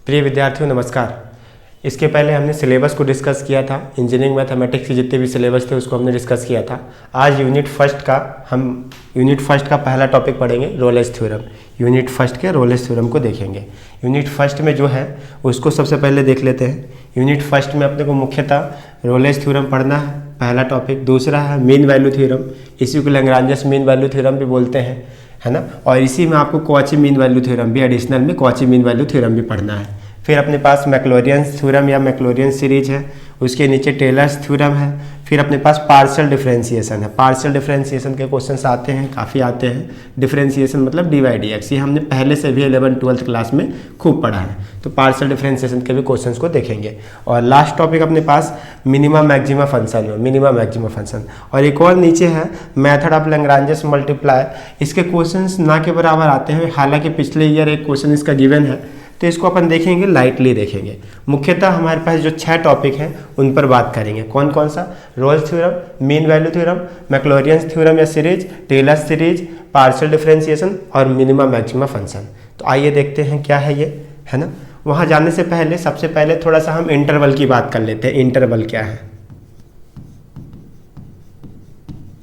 प्रिय विद्यार्थियों नमस्कार। इसके पहले हमने सिलेबस को डिस्कस किया था। इंजीनियरिंग मैथमेटिक्स के जितने भी सिलेबस थे उसको हमने डिस्कस किया था। आज यूनिट फर्स्ट का पहला टॉपिक पढ़ेंगे, रोलेस थ्योरम। यूनिट फर्स्ट के रोलेस थ्योरम को देखेंगे। यूनिट फर्स्ट में जो है उसको सबसे पहले देख लेते हैं। यूनिट फर्स्ट में अपने को मुख्यतः रोलेस थ्योरम पढ़ना है, पहला टॉपिक। दूसरा है मीन वैल्यू थ्योरम, इसी को लैग्रांज मीन वैल्यू थ्योरम भी बोलते हैं, है ना। और इसी में आपको कॉची मीन वैल्यू थ्योरम भी, एडिशनल में कॉची मीन वैल्यू थ्योरम भी पढ़ना है। फिर अपने पास मैक्लोरियंस थ्योरम या मैक्लोरियंस सीरीज है, उसके नीचे टेलर्स थ्योरम है। फिर अपने पास पार्शियल डिफरेंशिएशन है। पार्शियल डिफरेंशिएशन के क्वेश्चंस आते हैं, काफ़ी आते हैं। डिफरेंशिएशन मतलब dy/dx, ये हमने पहले से भी 11th-12th क्लास में खूब पढ़ा है। तो पार्शियल डिफरेंशिएशन के भी क्वेश्चंस को देखेंगे। और लास्ट टॉपिक अपने पास मिनिमा मैक्सिमा फंक्शन है, मिनिमा मैक्सिमा फंक्शन। और एक और नीचे है मेथड ऑफ लैग्रांज मल्टीप्लाई। इसके क्वेश्चंस ना के बराबर आते हैं, हालांकि पिछले ईयर एक क्वेश्चन इसका गिवन है, तो इसको अपन देखेंगे, लाइटली देखेंगे। मुख्यतः हमारे पास जो 6 टॉपिक हैं उन पर बात करेंगे। कौन कौन सा? Rolle's theorem, mean value theorem, Maclaurin's theorem या series, Taylor's series, partial differentiation और मिनिमा मैक्सिमा फंक्शन। तो आइए देखते हैं क्या है ये, है ना। वहाँ जाने से पहले सबसे पहले थोड़ा सा हम इंटरवल की बात कर लेते हैं। इंटरवल क्या है?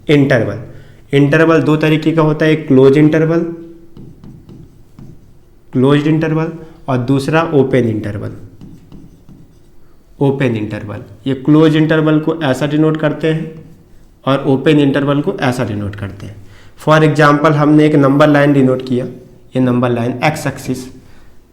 इंटरवल 2 तरीके का होता है, एक क्लोज इंटरवल और दूसरा ओपन इंटरवल। ये क्लोज इंटरवल को ऐसा डिनोट करते हैं और ओपन इंटरवल को ऐसा डिनोट करते हैं। फॉर एग्जांपल हमने एक नंबर लाइन डिनोट किया, ये नंबर लाइन एक्स एक्सिस,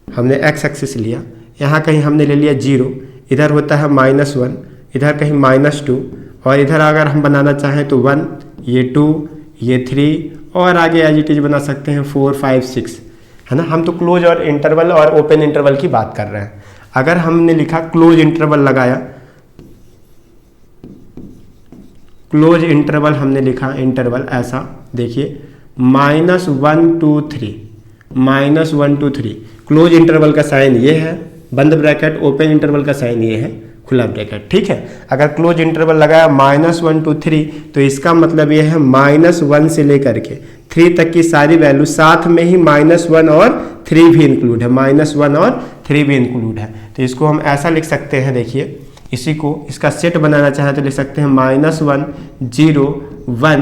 हमने एक्स एक्सिस लिया। यहाँ कहीं हमने ले लिया 0, इधर होता है -1, इधर कहीं -2, और इधर अगर हम बनाना चाहें तो 1, ये 2, ये 3, और आगे एज इट इज बना सकते हैं 4, 5, 6, है ना। हम तो क्लोज और इंटरवल और ओपन इंटरवल की बात कर रहे हैं। अगर हमने लिखा क्लोज इंटरवल लगाया, क्लोज इंटरवल हमने लिखा, इंटरवल ऐसा देखिए -1 2 3, क्लोज इंटरवल का साइन ये है, बंद ब्रैकेट, ओपन इंटरवल का साइन ये है, खुला ब्रैकेट, ठीक है। अगर क्लोज इंटरवल लगाया -1 2 3, तो इसका मतलब ये है -1 से लेकर के 3 तक की सारी वैल्यू, साथ में ही -1 और 3 भी इंक्लूड है, -1 और 3 भी इंक्लूड है। तो इसको हम ऐसा लिख सकते हैं, देखिए इसी को, इसका सेट बनाना चाहें तो लिख सकते हैं -1 0 1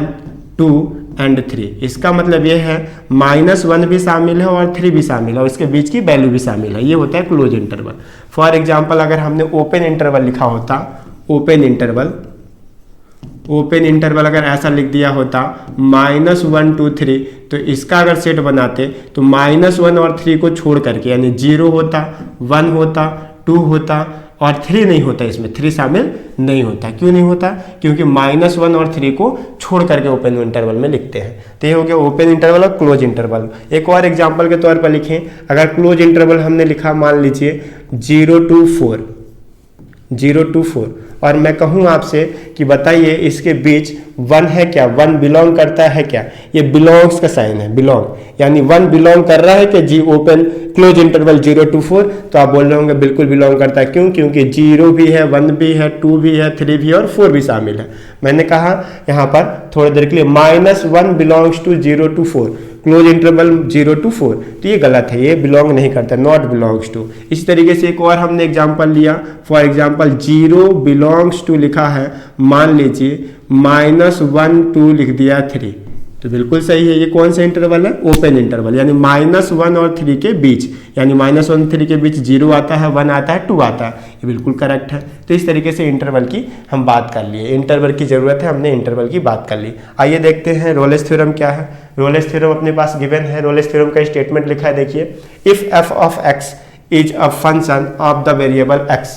2 एंड 3। इसका मतलब ये है -1 भी शामिल है और 3 भी शामिल है और इसके बीच की वैल्यू भी शामिल है। ये होता है क्लोज इंटरवल। फॉर एग्जांपल अगर हमने ओपन इंटरवल लिखा होता, ओपन इंटरवल अगर ऐसा लिख दिया होता -1 2 3, तो इसका अगर सेट बनाते तो -1 और 3 को छोड़ करके, यानी 0 होता, 1 होता, 2 होता और 3 नहीं होता, इसमें 3 शामिल नहीं होता। क्यों नहीं होता? क्योंकि -1 और 3 को छोड़ करके ओपन इंटरवल में लिखते हैं। तो ये हो गया ओपन इंटरवल और क्लोज इंटरवल। एक और एग्जांपल के तौर पर लिखें, अगर क्लोज इंटरवल हमने लिखा, मान लीजिए 0 to 4, और मैं कहूँ आपसे कि बताइए इसके बीच 1 है क्या? 1 बिलोंग करता है क्या? ये बिलोंग्स का साइन है, बिलोंग, यानी 1 बिलोंग कर रहा है कि जी ओपन क्लोज इंटरवल 0 to 4? तो आप बोल रहे होंगे बिल्कुल बिलोंग करता है। क्यों? क्योंकि 0 भी है, 1 भी है, 2 भी है, 3 भी है और 4 भी शामिल है। मैंने कहा यहाँ पर थोड़ी देर के लिए -1 belongs to 0 to 4, close interval 0 to 4, तो ये गलत है, ये बिलोंग नहीं करता, नॉट बिलोंग्स टू। इस तरीके से एक और हमने एग्जांपल लिया, फॉर एग्जांपल 0 बिलोंग्स टू लिखा है, मान लीजिए -1 2 लिख दिया 3, तो बिल्कुल सही है। ये कौन सा इंटरवल है? ओपन इंटरवल, यानी -1 और 3 के बीच, यानी -1 और 3 के बीच 0 आता है, 1 आता है, 2 आता है, ये बिल्कुल करेक्ट है। तो इस तरीके से इंटरवल की हम बात कर लिए, इंटरवल की जरूरत है, हमने इंटरवल की बात कर ली। आइए देखते हैं रोलेस थ्योरम क्या है। रोलेस थ्योरम अपने पास गिवन है। रोलेस थ्योरम का स्टेटमेंट लिखा है, देखिए, if f of x is a function of the variable x,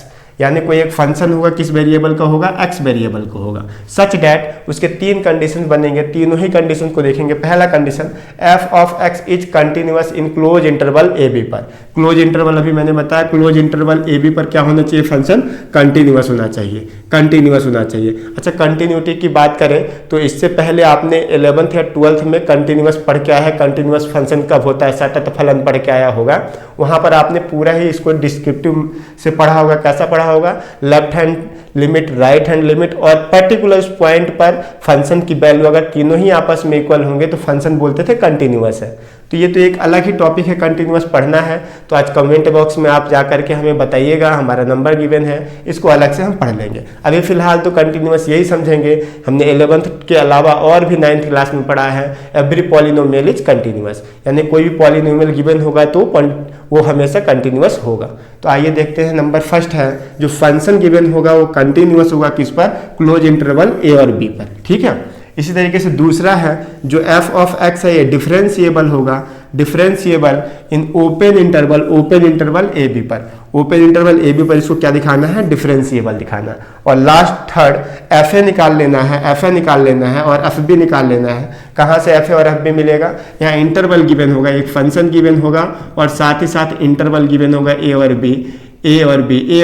यानी कोई एक फंक्शन होगा, किस वेरिएबल का होगा? x वेरिएबल का होगा। सच डैट, उसके 3 कंडीशन बनेंगे, तीनों ही कंडीशन को देखेंगे। पहला condition, f of x is continuous in close interval ab पर। क्लोज इंटरवल अभी मैंने बताया, क्लोज इंटरवल ab पर क्या होना चाहिए? फंक्शन कंटिन्यूअस होना चाहिए, कंटिन्यूअस होना चाहिए। अच्छा, कंटिन्यूटी की बात करें तो इससे पहले आपने 11th या 12th में कंटिन्यूअस पढ़ के आया है, कंटिन्यूअस फंक्शन कब होता है, सतत फलन पढ़ के आया होगा। वहां पर आपने पूरा ही इसको डिस्क्रिप्टिव से पढ़ा होगा। कैसा पढ़ा होगा? Left hand limit, right hand limit, और पर्टिकुलर पॉइंट पर फंक्शन की वैल्यू अगर तीनों ही आपस में इक्वल होंगे तो फंक्शन बोलते थे कंटिन्यूअस है। तो ये तो एक अलग ही टॉपिक है, कंटिन्यूअस पढ़ना है तो आज कमेंट बॉक्स में आप जा करके हमें बताइएगा, हमारा नंबर गिवन है, इसको अलग से हम पढ़ लेंगे। अभी फिलहाल तो कंटिन्यूअस यही समझेंगे। हमने 11th के अलावा और भी 9th क्लास में पढ़ा है एवरी पॉलिनोमियल इज कंटिन्यूअस, यानी कोई भी पॉलिनोमियल गिवन होगा तो वो हमेशा कंटिन्यूअस होगा। तो आइए देखते हैं, नंबर फर्स्ट है जो फंक्शन गिवन होगा वो कंटिन्यूअस होगा किस पर, क्लोज इंटरवल ए और बी पर, ठीक है। इसी तरीके से दूसरा है जो एफ ऑफ एक्स है ये डिफरेंशिएबल होगा, differentiable in open interval A B पर, ओपन इंटरवल ए बी पर इसको क्या दिखाना है, डिफरेंशिएबल दिखाना। और लास्ट थर्ड एफ ए निकाल लेना है, एफ ए निकाल लेना है और एफ बी निकाल लेना है। कहाँ से एफ ए और एफ बी मिलेगा, यहाँ इंटरवल गिवन होगा, एक फंक्शन गिवन होगा और साथ ही साथ इंटरवल गिवन होगा ए और बी, ए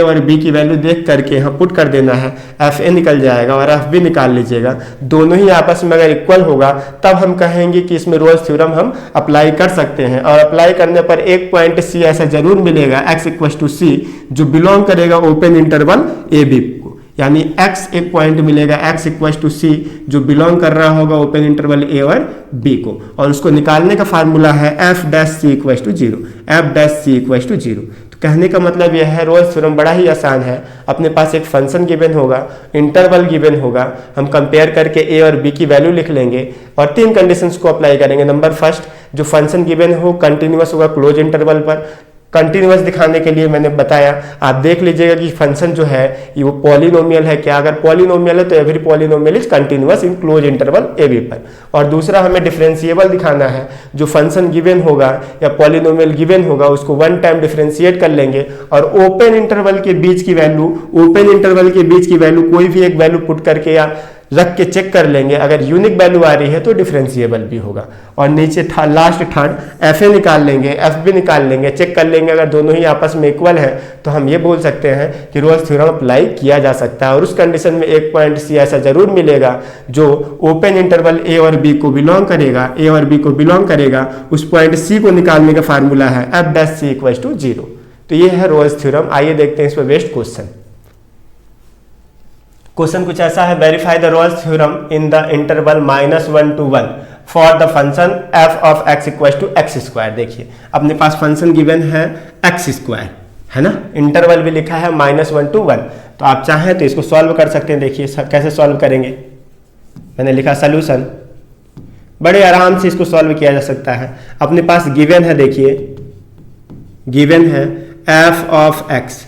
और बी की वैल्यू देख करके यहाँ पुट कर देना है, एफ ए निकल जाएगा और एफ बी निकाल लीजिएगा। दोनों ही आपस में अगर इक्वल होगा तब हम कहेंगे कि इसमें रोल्स थ्योरम हम अप्लाई कर सकते हैं। और अप्लाई करने पर एक पॉइंट सी ऐसा जरूर मिलेगा x इक्वल टू सी जो बिलोंग करेगा ओपन इंटरवल ए बी को, यानी x एक पॉइंट मिलेगा x इक्वल टू सी जो बिलोंग कर रहा होगा ओपन इंटरवल ए और बी को, और उसको निकालने का फार्मूला है F dash C equal to zero, F dash C equal to zero. कहने का मतलब यह है रोल्स थ्योरम बड़ा ही आसान है। अपने पास एक फंक्शन गिवन होगा, इंटरवल गिवन होगा, हम कंपेयर करके ए और बी की वैल्यू लिख लेंगे और तीन कंडीशंस को अप्लाई करेंगे। नंबर फर्स्ट, जो फंक्शन गिवन हो कंटिन्यूअस होगा क्लोज इंटरवल पर। कंटिन्यूअस दिखाने के लिए मैंने बताया, आप देख लीजिएगा कि फंक्शन जो है ये वो पॉलिनोमियल है क्या, अगर पॉलिनोमियल है तो every polynomial is continuous in close interval A B पर। और दूसरा हमें डिफरेंशिएबल दिखाना है, जो फंक्शन गिवन होगा या पॉलिनोमियल गिवन होगा उसको वन टाइम डिफरेंशिएट कर लेंगे और ओपन इंटरवल के बीच की वैल्यू, ओपन इंटरवल के बीच की वैल्यू कोई भी एक वैल्यू पुट करके या रख के चेक कर लेंगे, अगर यूनिक वैल्यू आ रही है तो डिफरेंशिएबल भी होगा। और नीचे लास्ट थर्ड एफ ए निकाल लेंगे, एफ बी निकाल लेंगे, चेक कर लेंगे, अगर दोनों ही आपस में इक्वल है तो हम ये बोल सकते हैं कि रोल्स थ्योरम अप्लाई किया जा सकता है। और उस कंडीशन में एक पॉइंट सी ऐसा जरूर मिलेगा जो ओपन इंटरवल ए और बी को बिलोंग करेगा, ए और बी को बिलोंग करेगा, उस पॉइंट सी को निकालने का फार्मूला है F dash C equal to zero. तो ये है रोल्स थ्योरम। आइए देखते हैं इस पर बेस्ड क्वेश्चन। क्वेश्चन कुछ ऐसा है, verify the Rolle's theorem in the interval -1 to 1 for the function F of X equal to X square. देखिए अपने पास फंक्शन गिवन है एक्स स्क्वायर है ना, इंटरवल भी लिखा है -1 to 1, तो आप चाहें तो इसको सॉल्व कर सकते हैं। देखिए कैसे सॉल्व करेंगे, मैंने लिखा सोल्यूशन, बड़े आराम से इसको सॉल्व किया जा सकता है। अपने पास गिवन है, देखिए गिवन है F of X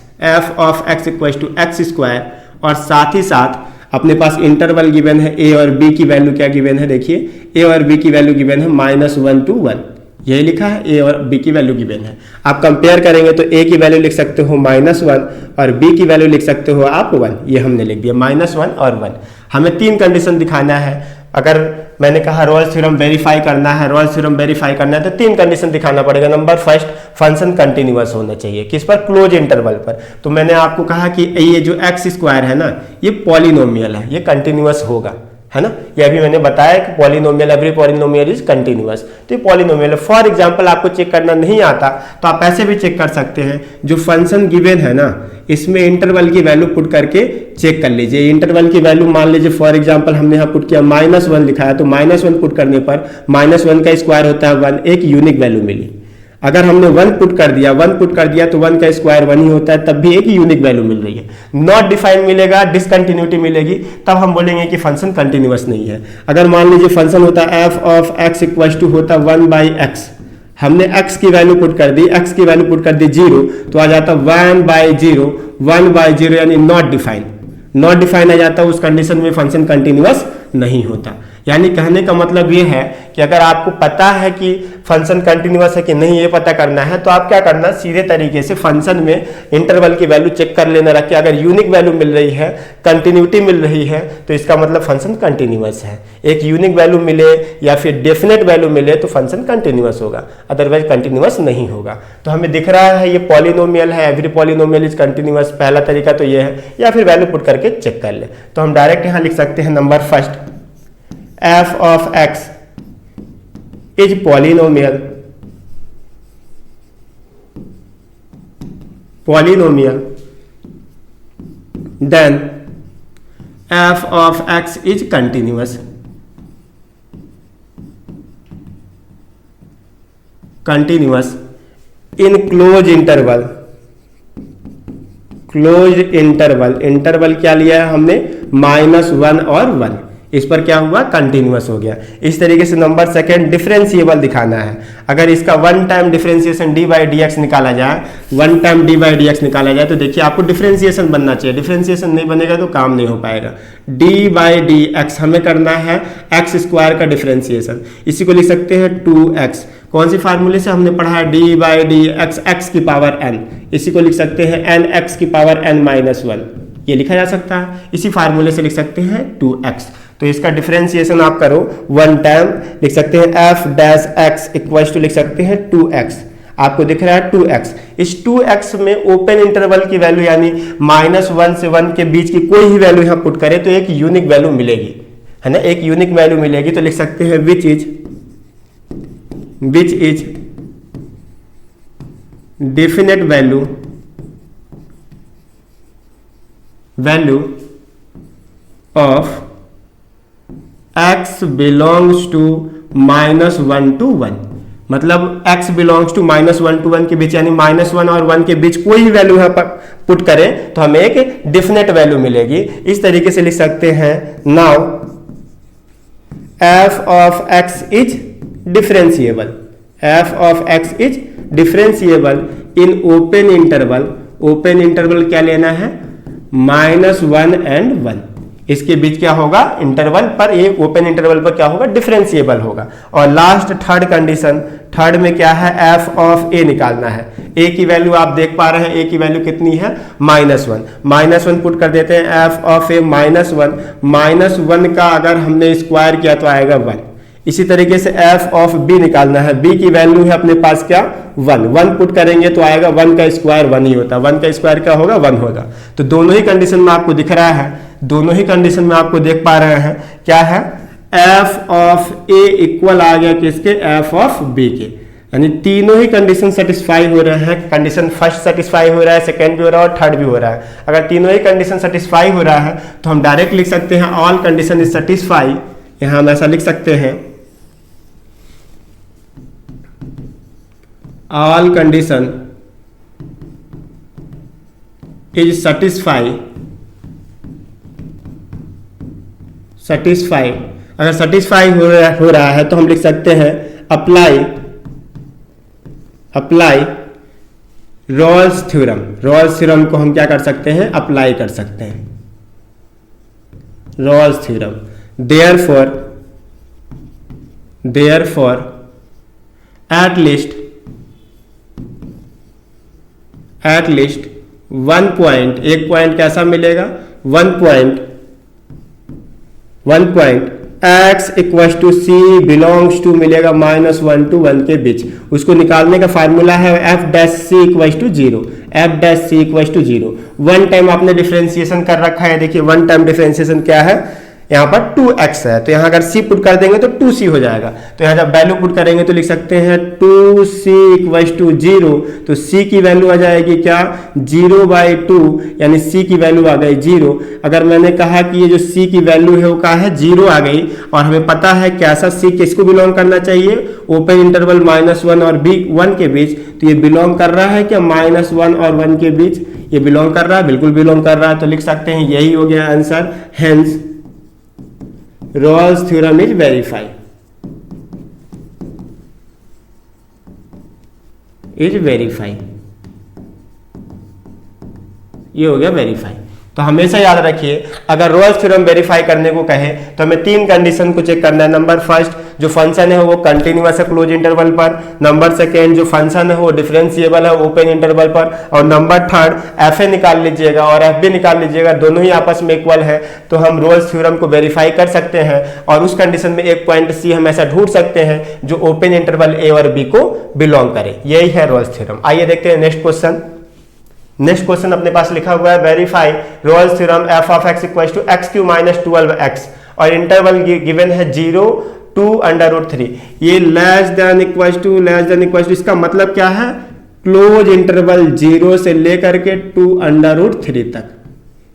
equal to X square और साथ ही साथ अपने पास इंटरवल गिवन है ए और बी की वैल्यू क्या गिवन है, देखिए ए और बी की वैल्यू गिवन है -1 to 1, यही लिखा है, ए और बी की वैल्यू गिवन है। आप कंपेयर करेंगे तो ए की वैल्यू लिख सकते हो -1 और बी की वैल्यू लिख सकते हो आप 1, ये हमने लिख दिया -1 और 1। हमें तीन कंडीशन दिखाना है। अगर मैंने कहा रोल्स थ्योरम वेरीफाई करना है, रोल्स थ्योरम वेरीफाई करना है तो तीन कंडीशन दिखाना पड़ेगा। नंबर फर्स्ट, फंक्शन कंटिन्यूअस होना चाहिए, किस पर, क्लोज इंटरवल पर। तो मैंने आपको कहा कि ये जो एक्स स्क्वायर है ना ये पॉलिनोमियल है, ये कंटिन्यूअस होगा, है ना। ये अभी मैंने बताया कि polynomial, every polynomial is continuous, तो ये पॉलिनोमियल है। फॉर एग्जांपल आपको चेक करना नहीं आता तो आप ऐसे भी चेक कर सकते हैं, जो फंक्शन गिवन है ना इसमें इंटरवल की वैल्यू पुट करके चेक कर लीजिए। इंटरवल की वैल्यू मान लीजिए फॉर एग्जांपल हमने यहाँ पुट किया -1 लिखा है, तो -1 पुट करने पर -1 का स्क्वायर होता है 1, एक यूनिक वैल्यू मिली। अगर हमने 1 पुट कर दिया तो 1 का स्क्वायर 1 ही होता है, तब भी एक ही यूनिक वैल्यू मिल रही है। नॉट डिफाइन मिलेगा, डिसकंटिन्यूटी मिलेगी, तब हम बोलेंगे कि फंक्शन कंटिन्यूअस नहीं है। अगर मान लीजिए फंक्शन होता है F of X equal to होता 1/x, हमने x की वैल्यू पुट कर दी, x की वैल्यू पुट कर दी 0, तो आ जाता 1/0 यानी नॉट डिफाइन आ जाता है। उस कंडीशन में फंक्शन कंटिन्यूअस नहीं होता। यानी कहने का मतलब ये है कि अगर आपको पता है कि फंक्शन कंटिन्यूअस है कि नहीं, ये पता करना है, तो आप क्या करना, सीधे तरीके से फंक्शन में इंटरवल की वैल्यू चेक कर लेना रख के, अगर यूनिक वैल्यू मिल रही है, कंटिन्यूटी मिल रही है, तो इसका मतलब फंक्शन कंटिन्यूअस है। एक यूनिक वैल्यू मिले या फिर डेफिनेट वैल्यू मिले तो फंक्शन कंटिन्यूअस होगा, अदरवाइज कंटिन्यूअस नहीं होगा। तो हमें दिख रहा है ये पॉलिनोमियल है, एवरी पॉलिनोमियल इज कंटिन्यूअस, पहला तरीका तो ये है, या फिर वैल्यू पुट करके चेक कर ले। तो हम डायरेक्ट यहाँ लिख सकते हैं number first, f of x is polynomial then f of x is continuous। Continuous in close interval, close interval, interval क्या लिया है हमने, -1 और 1, इस पर क्या हुआ, कंटिन्यूअस हो गया। इस तरीके से नंबर सेकेंड डिफरेंशिएबल दिखाना है। अगर इसका one time differentiation D by D x निकाला जाए, one time D by D x निकाला जाए तो देखिए आपको डिफरेंशिएशन बनना चाहिए, डिफरेंशिएशन नहीं बनेगा तो काम नहीं हो पाएगा। डी बाई डी एक्स हमें करना है एक्स स्क्वायर का डिफरेंशिएशन, इसी को लिख सकते हैं 2x। कौन सी फार्मूले से हमने पढ़ा है, D by D x, x की पावर n, इसी को लिख सकते हैं n x की पावर n-1, ये लिखा जा सकता है। इसी फार्मूले से लिख सकते हैं 2x। तो इसका डिफरेंशिएशन आप करो वन टाइम, लिख सकते हैं f dash x equal to लिख सकते हैं 2x, आपको दिख रहा है 2x। इस 2x में ओपन इंटरवल की वैल्यू यानी -1 से 1 के बीच की कोई ही वैल्यू यहाँ पुट करें तो एक यूनिक वैल्यू मिलेगी, है ना, एक यूनिक वैल्यू मिलेगी। तो लिख सकते हैं which is definite value of x belongs to -1 to 1, मतलब x बिलोंग्स टू -1 to 1 के बीच, यानी -1 और 1 के बीच कोई ही वैल्यू यहाँ पर पुट करें तो हमें एक डेफिनेट वैल्यू मिलेगी। इस तरीके से लिख सकते हैं now f of x is differentiable, f of x is differentiable in open interval, open interval क्या लेना है, -1 and 1, इसके बीच क्या होगा, इंटरवल पर, ये ओपन इंटरवल पर क्या होगा, डिफरेंशिएबल होगा। और लास्ट थर्ड कंडीशन, थर्ड में क्या है, f ऑफ a निकालना है। a की वैल्यू आप देख पा रहे हैं, a की वैल्यू कितनी है, -1 पुट कर देते हैं, f ऑफ a -1 का अगर हमने स्क्वायर किया तो आएगा 1। इसी तरीके से f ऑफ b निकालना है, b की वैल्यू है अपने पास क्या, 1 पुट करेंगे तो आएगा 1 का स्क्वायर 1 ही होता है, 1 का स्क्वायर क्या होगा, 1 होगा। तो दोनों ही कंडीशन में आपको दिख रहा है, दोनों ही कंडीशन में आपको देख पा रहे हैं क्या है, f ऑफ a इक्वल आ गया किसके, f ऑफ b के, यानी तीनों ही कंडीशन सेटिस्फाई हो रहे हैं। कंडीशन फर्स्ट सेटिस्फाई हो रहा है, सेकंड भी हो रहा है और थर्ड भी हो रहा है। अगर तीनों ही कंडीशन सेटिस्फाई हो रहा है तो हम डायरेक्ट लिख सकते हैं ऑल कंडीशन इज सेटिस्फाई, यहां हम ऐसा लिख सकते हैं ऑल कंडीशन इज सेटिस्फाई, अगर सेटिस्फाई हो रहा है तो हम लिख सकते हैं apply Rolle's theorem. Rolle's theorem को हम क्या कर सकते हैं, अप्लाई कर सकते हैं, Rolle's theorem. Therefore at least 1 point, एक पॉइंट कैसा मिलेगा, 1 point x equal to c belongs to मिलेगा -1 to 1 के बीच। उसको निकालने का फार्मूला है f dash c equal to 0, f dash c equal to 0। One time आपने डिफरेंशिएशन कर रखा है, देखिए वन टाइम डिफरेंशिएशन क्या है, यहाँ पर 2x है, तो यहाँ अगर c पुट कर देंगे तो 2c हो जाएगा। तो यहाँ जब वैल्यू पुट करेंगे तो लिख सकते हैं 2c इक्वल टू 0, तो c की वैल्यू आ जाएगी क्या, 0/2, यानी c की वैल्यू आ गई 0। अगर मैंने कहा कि ये जो c की वैल्यू है वो क्या है, 0 आ गई, और हमें पता है कैसा c किसको बिलोंग करना चाहिए, ओपन इंटरवल -1 और 1 के बीच, तो ये बिलोंग कर रहा है क्या, -1 और 1 के बीच ये बिलोंग कर रहा है, बिल्कुल बिलोंग कर रहा है। तो लिख सकते हैं यही हो गया answer, hence Rolle's theorem is verified, ये हो गया वेरीफाई। तो हमेशा याद रखिए अगर रोल्स थ्योरम वेरीफाई करने को कहे तो हमें 3 कंडीशन को चेक करना है। नंबर फर्स्ट, जो फंक्शन है वो कंटिन्यूअस है क्लोज इंटरवल पर। नंबर सेकेंड, जो फंक्शन है वो डिफरेंशिएबल है ओपन इंटरवल पर। और नंबर थर्ड, एफ ए निकाल लीजिएगा और एफ बी निकाल लीजिएगा, दोनों ही आपस में इक्वल है, तो हम रोल्स थ्योरम को वेरीफाई कर सकते हैं। और उस कंडीशन में एक पॉइंट सी हम ऐसा ढूंढ सकते हैं जो ओपन इंटरवल ए और बी को बिलोंग करे। यही है रोल्स थ्योरम। आइए देखते हैं नेक्स्ट क्वेश्चन। नेक्स्ट क्वेश्चन अपने पास लिखा हुआ है, verify Rolle's theorem F of X equal to X cube minus 12x, और इंटरवल गिवन है 0 to √3। ये लेस देन इक्वल टू, इसका मतलब क्या है, क्लोज इंटरवल 0 से लेकर के 2√3 तक।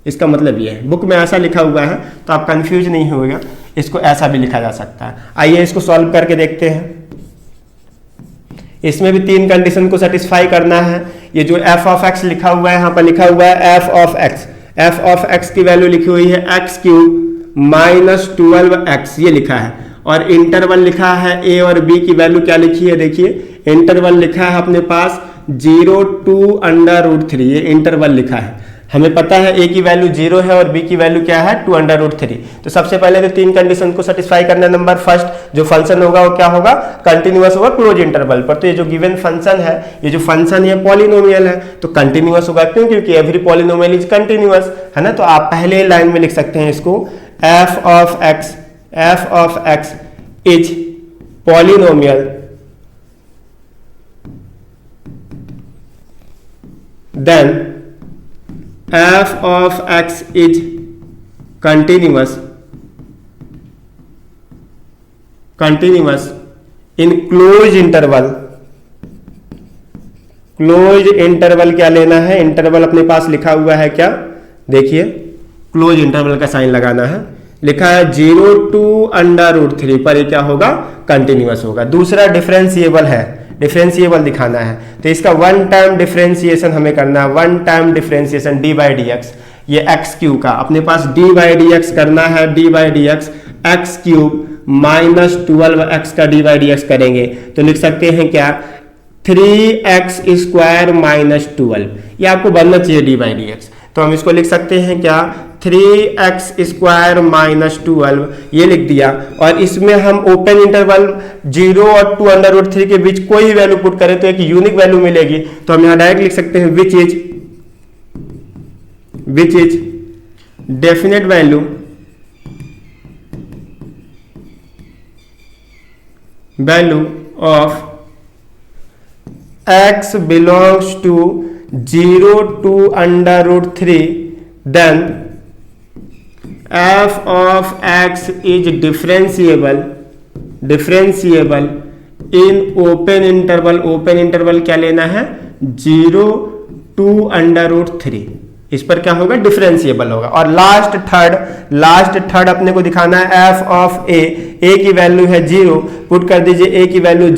इसका मतलब ये है, बुक में ऐसा लिखा हुआ है तो आप कंफ्यूज नहीं होगा, इसको ऐसा भी लिखा जा सकता है। आइए इसको सॉल्व करके देखते हैं। इसमें भी 3 कंडीशन को सेटिस्फाई करना है। ये जो f ऑफ x लिखा हुआ है, यहाँ पर लिखा हुआ है f of x, f of x की वैल्यू लिखी हुई है x क्यूब माइनस 12x, ये लिखा है। और इंटरवल लिखा है a और b की वैल्यू क्या लिखी है, देखिए इंटरवल लिखा है अपने पास 0 to √3, ये इंटरवल लिखा है। हमें पता है a की वैल्यू 0 है और b की वैल्यू क्या है 2 √3। तो सबसे पहले तो 3 कंडीशन को सेटिस्फाई करना है। नंबर फर्स्ट जो फंक्शन होगा वो क्या होगा, कंटिन्यूअस होगा क्लोज इंटरवल पर। तो ये जो गिवन फंक्शन है, ये जो फंक्शन है पॉलिनोमियल है, तो कंटिन्यूअस होगा। क्यों? क्योंकि एवरी पॉलिनोमियल इज कंटिन्यूअस, है ना। तो आप पहले लाइन में लिख सकते हैं इसको, f of x is polynomial then f of x is continuous in closed interval। Close interval क्या लेना है, इंटरवल अपने पास लिखा हुआ है क्या, देखिए क्लोज इंटरवल का साइन लगाना है, लिखा है 0 to √3 पर ये क्या होगा, कंटिन्यूअस होगा। दूसरा डिफरेंशिएबल है, डिफरेंशिएबल दिखाना है, तो इसका वन टाइम डिफरेंशिएशन हमें करना है। वन टाइम डिफरेंशिएशन d/dx, ये x क्यूब का अपने पास d/dx करना है, d/dx x cube minus 12x का d/dx करेंगे तो लिख सकते हैं क्या, 3x² माइनस 12, ये आपको बनना चाहिए d/dx। तो हम इसको लिख सकते हैं क्या, 3x² माइनस 12, ये लिख दिया। और इसमें हम ओपन इंटरवल 0 और 2 √3 के बीच कोई वैल्यू पुट करें तो एक यूनिक वैल्यू मिलेगी। तो हम यहाँ डायरेक्ट लिख सकते हैं which is definite value of x belongs to 0 to √3, then f of x is differentiable in open interval। Open interval क्या लेना है, 0 to √3, इस पर क्या होगा, डिफरेंशिएबल होगा। और लास्ट थर्ड अपने को दिखाना है f ऑफ a की वैल्यू है 0, पुट कर दीजिए a की वैल्यू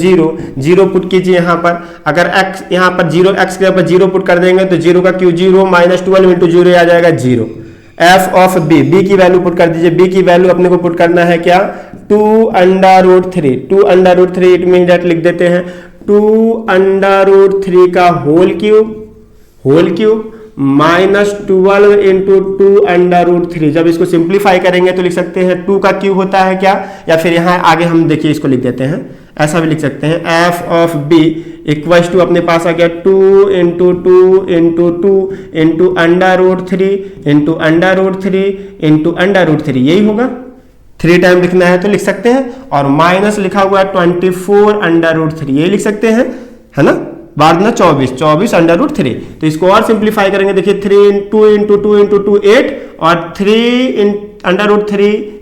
0 पुट कीजिए यहाँ पर। अगर x यहाँ पर 0x के ऊपर 0 पुट कर देंगे तो 0 का क्यू 0 माइनस 12 इंटू 0 आ जाएगा 0। f ऑफ b की वैल्यू पुट कर दीजिए, b की वैल्यू अपने को पुट करना है क्या, 2 √3, इट मीन दैट लिख देते हैं 2 √3 का होल क्यूब माइनस 12 इंटू 2 √3। जब इसको सिंप्लीफाई करेंगे तो लिख सकते हैं 2 का क्यूब होता है क्या, या फिर यहाँ आगे हम देखिए इसको लिख देते हैं, ऐसा भी लिख सकते हैं, f of b equals to अपने पास आ गया 2 into 2 into 2 into √3 into √3 into √3, यही होगा। 3 टाइम लिखना है तो लिख सकते हैं। और माइनस लिखा हुआ है 24 √3, ये लिख सकते हैं, है ना। बाद में 24 √3। तो इसको और सिंप्लीफाई करेंगे, देखिए 3 2 इंटू 2 इंटू 2 8 और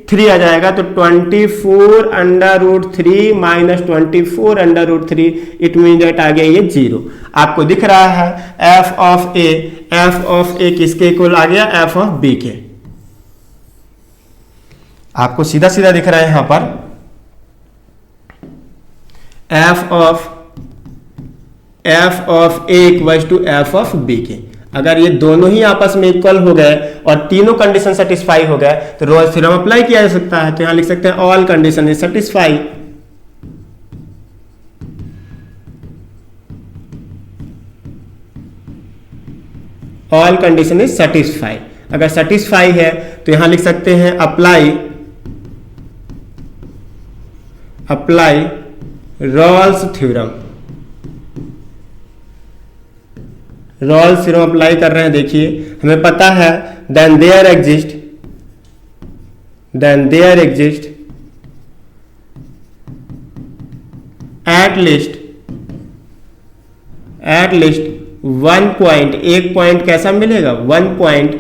3 आ जाएगा तो 24 √3 माइनस 24 √3, इट मीन दैट आ गया ये 0। आपको दिख रहा है f ऑफ a किसके इक्वल आ गया, f ऑफ b के। आपको सीधा सीधा दिख रहा है यहां पर f of a equals to f of b के। अगर ये दोनों ही आपस में इक्वल हो गए और तीनों कंडीशन सेटिस्फाई हो गए तो रोल्स थ्योरम अप्लाई किया जा सकता है। तो यहां लिख सकते हैं all condition is satisfy. All condition is satisfy. अगर सेटिस्फाई है तो यहां लिख सकते हैं apply Rolle's theorem. Rolle's theorem apply कर रहे हैं। देखिए हमें पता है then there exist at least 1 point, एक पॉइंट कैसा मिलेगा, 1 point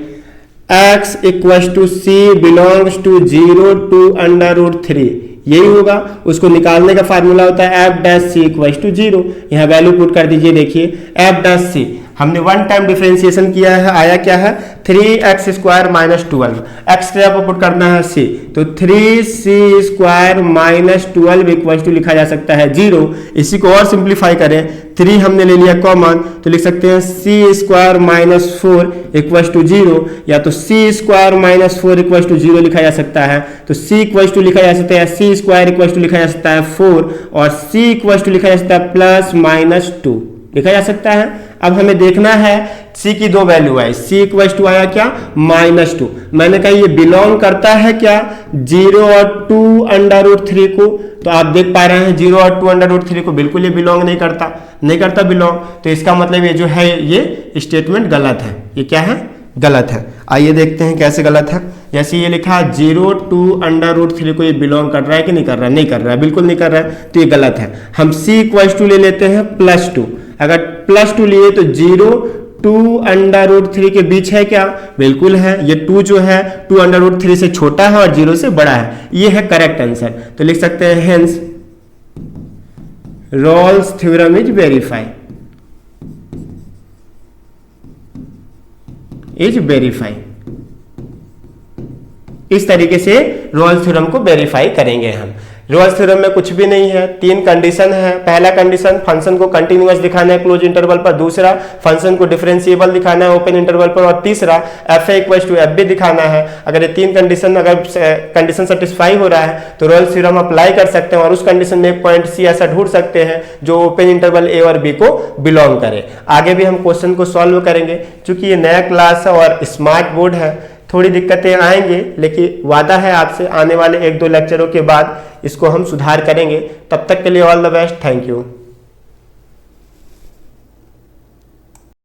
x equals to c belongs to 0 to √3, यही होगा। उसको निकालने का फार्मूला होता है f dash c equals to 0। यहाँ वैल्यू पुट कर दीजिए, देखिए f डैश c हमने वन टाइम डिफरेंशिएशन किया है, आया क्या है 3x स्क्वायर माइनस 12, x की जगह पुट करना है c, तो 3c square minus 12 equal to लिखा जा सकता है 0। इसी को और सिंप्लीफाई करें, 3 हमने ले लिया कॉमन, तो लिख सकते हैं c square minus 4 equal to 0, या तो c square minus 4 equal to 0 लिखा जा सकता है। तो c इक्वल टू लिखा जा सकता है c स्क्वायर इक्वल टू लिखा जा सकता है 4, और c इक्वल टू लिखा जा सकता है प्लस माइनस 2 लिखा जा सकता है। अब हमें देखना है c की दो वैल्यू आई, c इक्वल टू आया क्या -2। मैंने कहा ये बिलोंग करता है क्या 0 और 2 अंडर रूट 3 को, तो आप देख पा रहे हैं 0 और 2 अंडर रूट 3 को बिल्कुल ये बिलोंग नहीं करता बिलोंग। तो इसका मतलब ये जो है ये स्टेटमेंट गलत है, ये क्या है गलत है। आइए देखते हैं कैसे गलत है। जैसे ये लिखा 0 2 अंडर रूट 3 को ये बिलोंग कर रहा है कि नहीं कर रहा है, नहीं कर रहा है, बिल्कुल नहीं कर रहा है, तो ये गलत है। हम c इक्वल टू ले लेते हैं +2, अगर +2 लिए तो 0 2 अंडर रूट 3 के बीच है क्या, बिल्कुल है। ये 2 जो है 2 अंडर रूट 3 से छोटा है और 0 से बड़ा है, ये है करेक्ट आंसर। तो लिख सकते हैं hence Rolle's theorem is verify, इस तरीके से रोल्स थ्योरम को वेरीफाई करेंगे हम। रोल्स थ्योरम में कुछ भी नहीं है, 3 कंडीशन है। पहला कंडीशन फंक्शन को कंटिन्यूअस दिखाना है क्लोज इंटरवल पर, दूसरा फंक्शन को डिफरेंशिएबल दिखाना है ओपन इंटरवल पर, और तीसरा f a equal to f b दिखाना है। अगर ये 3 कंडीशन कंडीशन सेटिस्फाई हो रहा है तो रोल्स थ्योरम अप्लाई कर सकते हैं, और उस कंडीशन में एक पॉइंट सी ऐसा ढूंढ सकते हैं जो ओपन इंटरवल ए और बी को बिलोंग करे। आगे भी हम क्वेश्चन को सॉल्व करेंगे। चूंकि ये नया क्लास है और स्मार्ट बोर्ड है, थोड़ी दिक्कतें आएंगे, लेकिन वादा है आपसे आने वाले 1-2 लेक्चरों के बाद इसको हम सुधार करेंगे। तब तक के लिए all the best, thank you.